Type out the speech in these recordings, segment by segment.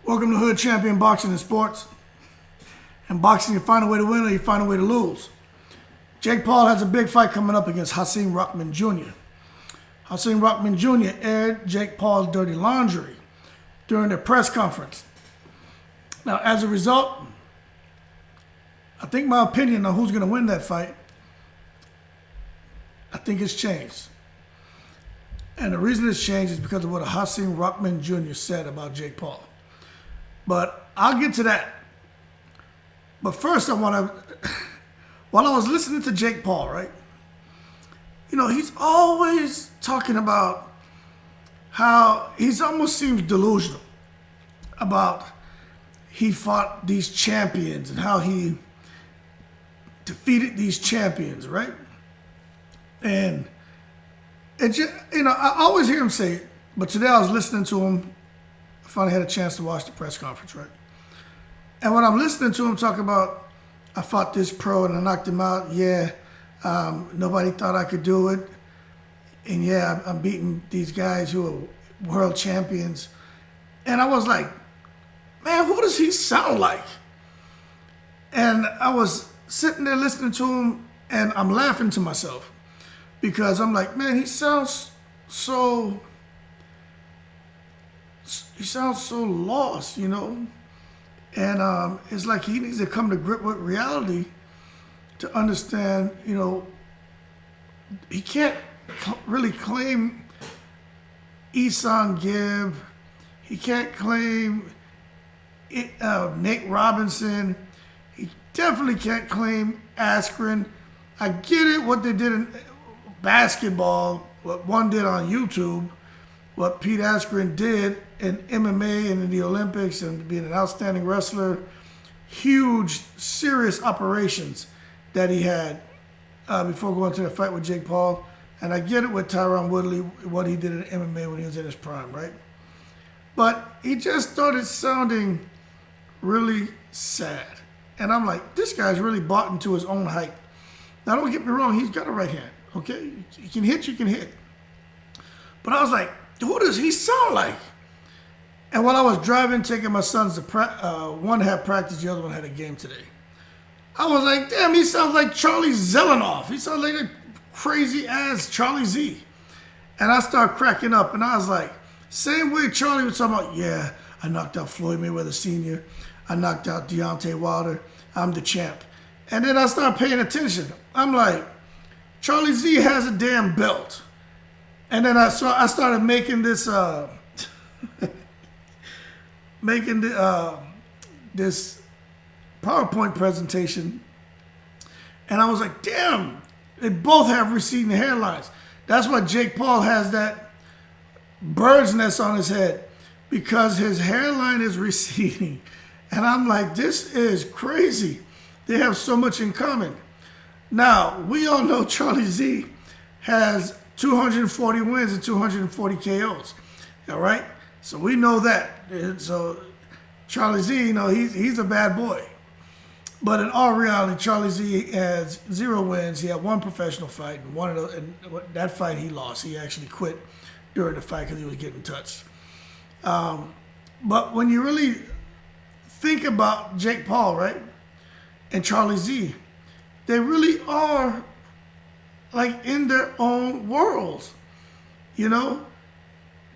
Welcome to Hood Champion Boxing and Sports. In boxing, you find a way to win or you find a way to lose. Jake Paul has a big fight coming up against Hasim Rahman Jr. Hasim Rahman Jr. aired Jake Paul's dirty laundry during their press conference. Now, as a result, I think my opinion on who's going to win that fight, I think it's changed. And the reason it's changed is because of what Hasim Rahman Jr. said about Jake Paul. But I'll get to that. But first, I want to, while I was listening to Jake Paul, right? You know, he's always talking about how he's almost seems delusional about he fought these champions and how he defeated these champions, right? And it just, you know, I always hear him say it, but today I was listening to him. I finally had a chance to watch the press conference, right? And when I'm listening to him talk about, I fought this pro and I knocked him out, yeah, nobody thought I could do it. And yeah, I'm beating these guys who are world champions. And I was like, man, who does he sound like? And I was sitting there listening to him and I'm laughing to myself because I'm like, man, he sounds so lost, you know? And it's like he needs to come to grip with reality to understand, you know, he can't really claim Eson Gibb. He can't claim Nate Robinson. He definitely can't claim Askren. I get it, what they did in basketball, what one did on YouTube, what Pete Askren did in MMA and in the Olympics and being an outstanding wrestler, huge, serious operations that he had before going to the fight with Jake Paul. And I get it with Tyron Woodley, what he did in MMA when he was in his prime, right? But he just started sounding really sad. And I'm like, this guy's really bought into his own hype. Now, don't get me wrong, he's got a right hand, okay? You can hit, you can hit. But I was like, who does he sound like? And while I was driving, taking my sons to one had practice, the other one had a game today. I was like, damn, he sounds like Charlie Zelonoff. He sounds like a crazy ass Charlie Z. And I started cracking up, and I was like, same way Charlie was talking about, yeah, I knocked out Floyd Mayweather Sr., I knocked out Deontay Wilder, I'm the champ. And then I started paying attention. I'm like, Charlie Z has a damn belt. And then I started making this this PowerPoint presentation, and I was like, damn, they both have receding hairlines. That's why Jake Paul has that bird's nest on his head, because his hairline is receding. And I'm like, this is crazy. They have so much in common. Now, we all know Charlie Z has 240 wins and 240 KOs. All right? So we know that. So Charlie Z, you know, he's a bad boy. But in all reality, Charlie Z has 0 wins. He had 1 professional fight, and that fight he lost. He actually quit during the fight because he was getting touched. But when you really think about Jake Paul, right, and Charlie Z, they really are like in their own worlds, you know?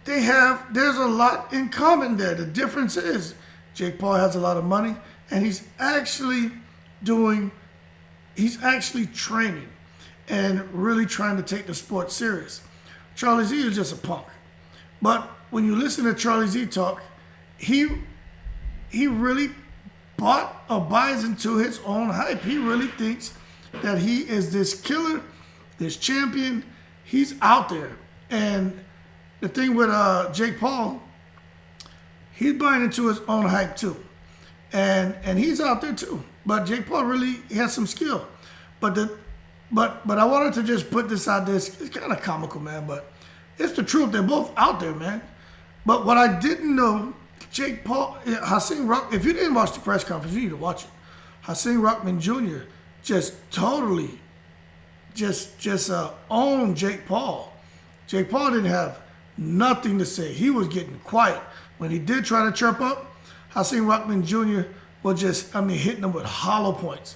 There's a lot in common there. The difference is Jake Paul has a lot of money and he's actually training and really trying to take the sport serious. Charlie Z is just a punk. But when you listen to Charlie Z talk, he really bought or buys into his own hype. He really thinks that he is this killer, this champion. He's out there. And the thing with Jake Paul, he's buying into his own hype too. And he's out there too. But Jake Paul really has some skill. But I wanted to just put this out there. It's kind of comical, man, but it's the truth. They're both out there, man. But what I didn't know, Jake Paul, Hasim Rahman, if you didn't watch the press conference, you need to watch it. Hasim Rahman Jr. just totally owned Jake Paul. Jake Paul didn't have nothing to say. He was getting quiet. When he did try to chirp up, Hasim Rahman Jr. was just, hitting him with hollow points.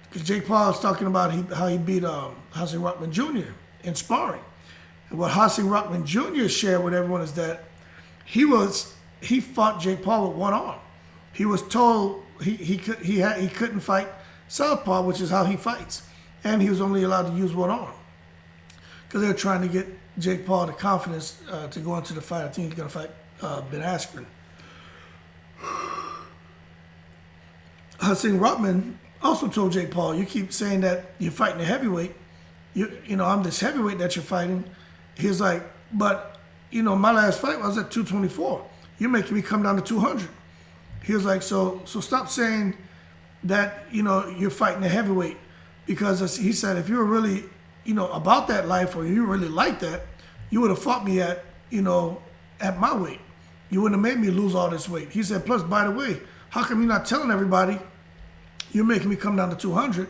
Because Jake Paul was talking about how he beat Hasim Rahman Jr. in sparring. And what Hasim Rahman Jr. shared with everyone is that he fought Jake Paul with one arm. He was told he couldn't fight southpaw, which is how he fights, and he was only allowed to use one arm because they were trying to get Jake Paul the confidence to go into the fight. I think he's going to fight Ben Askren. Hasim Rahman also told Jake Paul, "You keep saying that you're fighting a heavyweight. I'm this heavyweight that you're fighting." He was like, "But my last fight I was at 224. You're making me come down to 200." He was like, "So stop saying that you're fighting a heavyweight, because he said if you were really about that life, or you really like that, you would have fought me at at my weight. You wouldn't have made me lose all this weight." He said, "Plus, by the way, how come you're not telling everybody you're making me come down to 200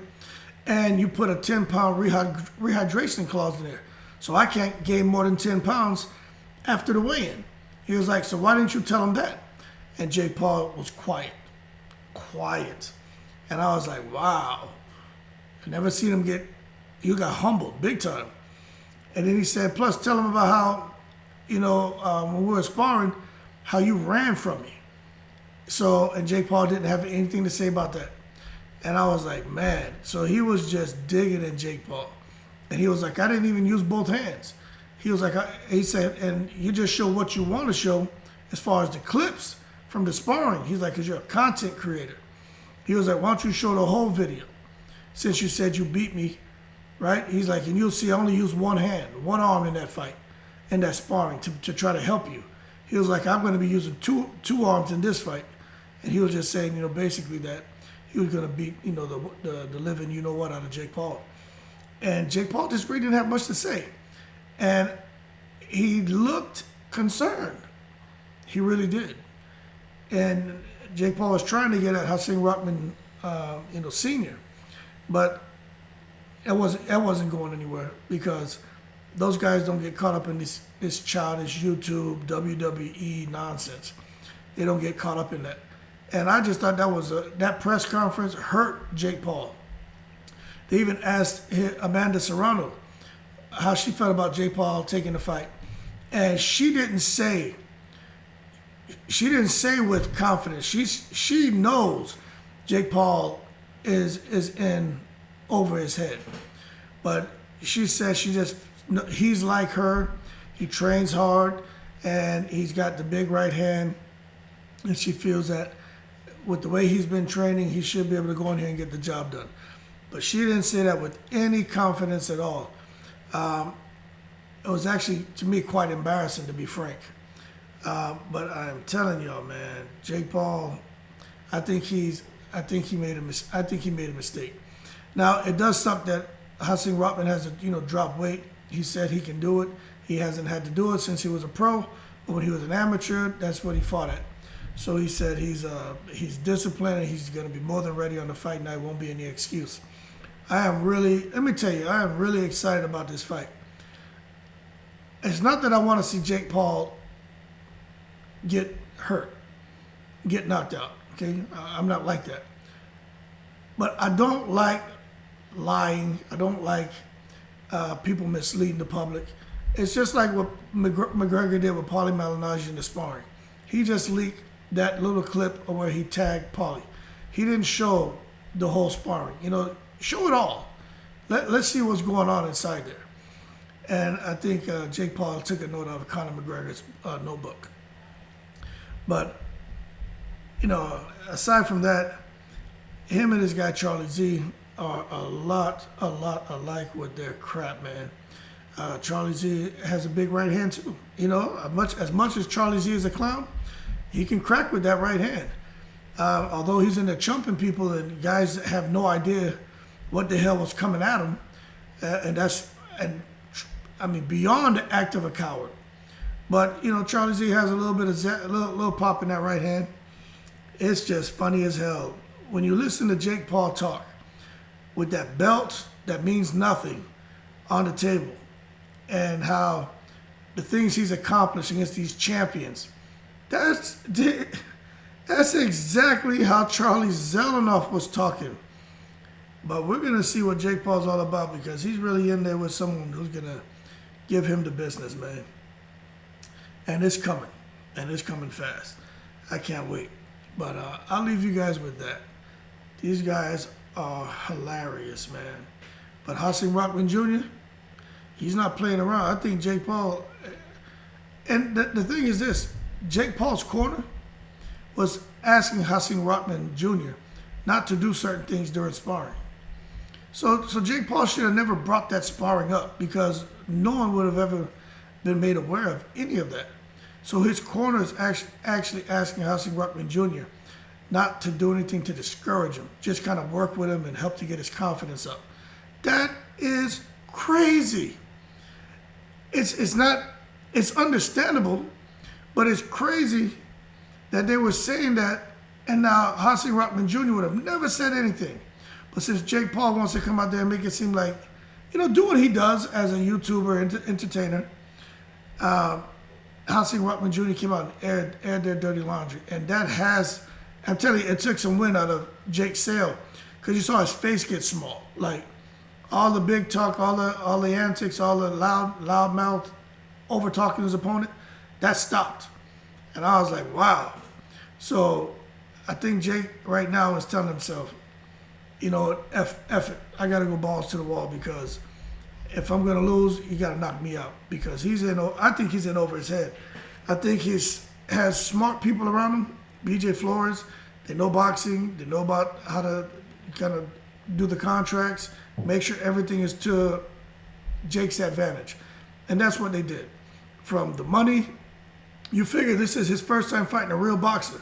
and you put a 10-pound rehydration clause in there, so I can't gain more than 10 pounds after the weigh-in?" He was like, "So why didn't you tell him that?" And Jake Paul was quiet. And I was like, wow. I never seen him you got humbled big time. And then he said, "Plus, tell him about how, when we were sparring, how you ran from me." And Jake Paul didn't have anything to say about that. And I was like, man. So he was just digging at Jake Paul. And he was like, "I didn't even use both hands." He was like, he said, "And you just show what you want to show as far as the clips from the sparring." He's like, "Because you're a content creator." He was like, "Why don't you show the whole video since you said you beat me," right? He's like, "And you'll see I only used one arm in that fight, in that sparring to try to help you." He was like, "I'm going to be using two arms in this fight." And he was just saying, basically that he was going to beat, the living out of Jake Paul. And Jake Paul just really didn't have much to say. And he looked concerned. He really did. And Jake Paul was trying to get at Hasim Rahman, Sr., but that wasn't going anywhere, because those guys don't get caught up in this childish YouTube, WWE nonsense. They don't get caught up in that. And I just thought that press conference hurt Jake Paul. They even asked Amanda Serrano how she felt about Jake Paul taking the fight, and she didn't say with confidence. She knows Jake Paul is in over his head, but she said he's like her. He trains hard, and he's got the big right hand, and she feels that with the way he's been training, he should be able to go in here and get the job done. But she didn't say that with any confidence at all. It was actually, to me, quite embarrassing, to be frank. But I'm telling y'all, man, Jake Paul, I think he made a mistake. Now, it does suck that Hasim Rahman has to drop weight. He said he can do it. He hasn't had to do it since he was a pro, but when he was an amateur, that's what he fought at. So he said he's disciplined, and he's going to be more than ready on the fight night. Won't be any excuse. Let me tell you, I am really excited about this fight. It's not that I want to see Jake Paul get hurt, get knocked out, okay? I'm not like that. But I don't like lying. I don't like people misleading the public. It's just like what McGregor did with Paulie Malignaggi in the sparring. He just leaked that little clip of where he tagged Paulie. He didn't show the whole sparring. Show it all. Let's see what's going on inside there. And I think Jake Paul took a note out of Conor McGregor's notebook. But, aside from that, him and this guy Charlie Z are a lot alike with their crap, man. Charlie Z has a big right hand too. As much as Charlie Z is a clown, he can crack with that right hand. Although he's in there chumping people, and guys have no idea what the hell was coming at him, beyond the act of a coward. But Charlie Z has a little bit of a little pop in that right hand. It's just funny as hell when you listen to Jake Paul talk with that belt that means nothing on the table, and how the things he's accomplished against these champions. That's exactly how Charlie Zelonoff was talking. But we're going to see what Jake Paul's all about because he's really in there with someone who's going to give him the business, man. And it's coming. And it's coming fast. I can't wait. But I'll leave you guys with that. These guys are hilarious, man. But Hasim Rahman Jr., he's not playing around. I think Jake Paul... And the thing is this. Jake Paul's corner was asking Hasim Rahman Jr. not to do certain things during sparring. So Jake Paul should have never brought that sparring up because no one would have ever been made aware of any of that. So his corner is actually asking Hasim Rahman Jr. not to do anything to discourage him, just kind of work with him and help to get his confidence up. That is crazy. It's understandable, but it's crazy that they were saying that, and now Hasim Rahman Jr. would have never said anything. But since Jake Paul wants to come out there and make it seem like, do what he does as a YouTuber, entertainer, Hasim Rahman Jr. came out and aired their dirty laundry. And that has, I'm telling you, it took some wind out of Jake's sail because you saw his face get small. Like, all the big talk, all the antics, all the loud mouth over talking his opponent, that stopped. And I was like, wow. So I think Jake right now is telling himself, F it. I got to go balls to the wall because if I'm going to lose, you got to knock me out because I think he's in over his head. I think he has smart people around him, BJ Flores. They know boxing. They know about how to kind of do the contracts, make sure everything is to Jake's advantage. And that's what they did. From the money, you figure this is his first time fighting a real boxer.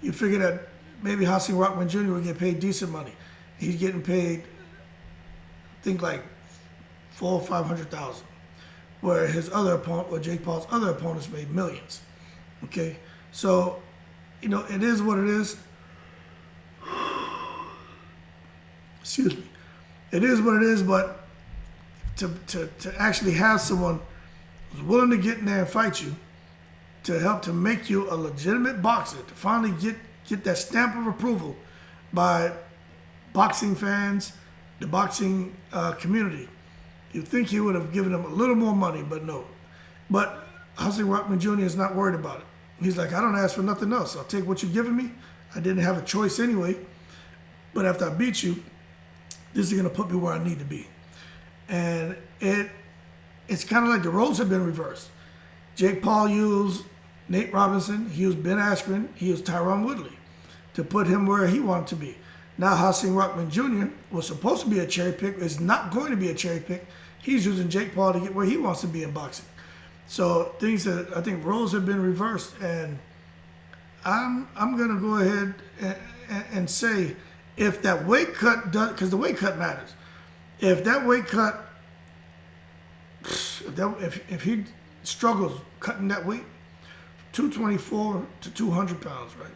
You figure that maybe Hasim Rahman Jr. would get paid decent money. He's getting paid, I think like $400,000 or $500,000, where his other opponent, or Jake Paul's other opponents, made millions. Okay, so it is what it is. Excuse me. It is what it is, but to actually have someone who's willing to get in there and fight you, to help to make you a legitimate boxer, to finally get that stamp of approval by boxing fans, the boxing community. You'd think he would have given him a little more money, but no. But Hasim Rahman Jr. is not worried about it. He's like, I don't ask for nothing else. I'll take what you're giving me. I didn't have a choice anyway. But after I beat you, this is going to put me where I need to be. And it's kind of like the roles have been reversed. Jake Paul used Nate Robinson, he used Ben Askren, he used Tyron Woodley to put him where he wanted to be. Now Hasim Rahman Jr. was supposed to be a cherry pick, is not going to be a cherry pick. He's using Jake Paul to get where he wants to be in boxing. So things that I think roles have been reversed, and I'm going to go ahead and say if that weight cut does, because the weight cut matters. If that weight cut, if he struggles cutting that weight, 224 to 200 pounds, right?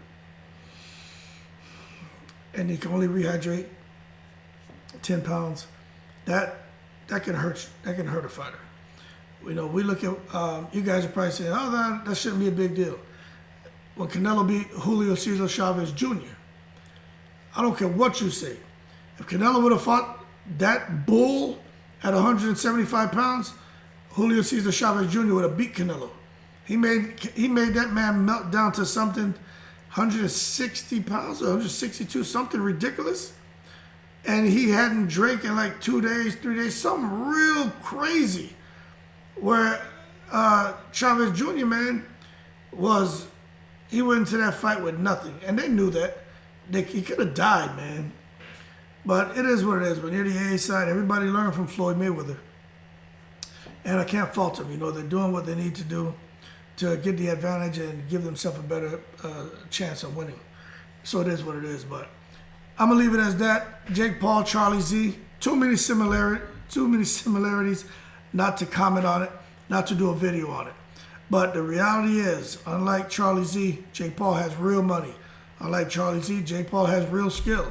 And he can only rehydrate 10 pounds. That can hurt. That can hurt a fighter. We look at you guys are probably saying, oh, that shouldn't be a big deal. When Canelo beat Julio Cesar Chavez Jr., I don't care what you say. If Canelo would have fought that bull at 175 pounds, Julio Cesar Chavez Jr. would have beat Canelo. He made that man melt down to something 160 pounds or 162, something ridiculous. And he hadn't drank in like 2 days, 3 days, something real crazy. Where Chavez Jr., man, he went into that fight with nothing. And they knew that. He could have died, man. But it is what it is. When you're the A side, everybody learned from Floyd Mayweather. And I can't fault them. They're doing what they need to do to get the advantage and give themselves a better chance of winning. So it is what it is. But I'm going to leave it as that. Jake Paul, Charlie Z, too many similarities not to comment on it, not to do a video on it. But the reality is, unlike Charlie Z, Jake Paul has real money. Unlike Charlie Z, Jake Paul has real skill.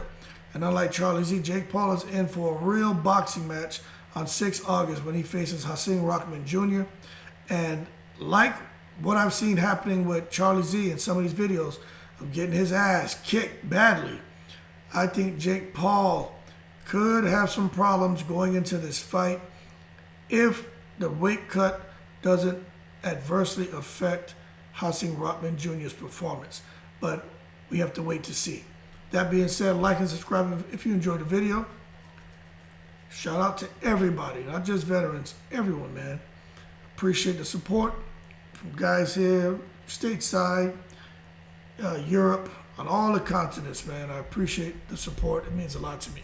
And unlike Charlie Z, Jake Paul is in for a real boxing match on 6 August when he faces Hasim Rahman Jr. And like what I've seen happening with Charlie Z in some of these videos, of getting his ass kicked badly. I think Jake Paul could have some problems going into this fight if the weight cut doesn't adversely affect Hasim Rahman Jr.'s performance. But we have to wait to see. That being said, like and subscribe if you enjoyed the video. Shout out to everybody, not just veterans, everyone, man. Appreciate the support from guys here, stateside, Europe, on all the continents, man. I appreciate the support. It means a lot to me.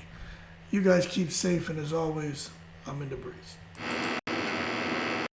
You guys keep safe, and as always, I'm in the breeze.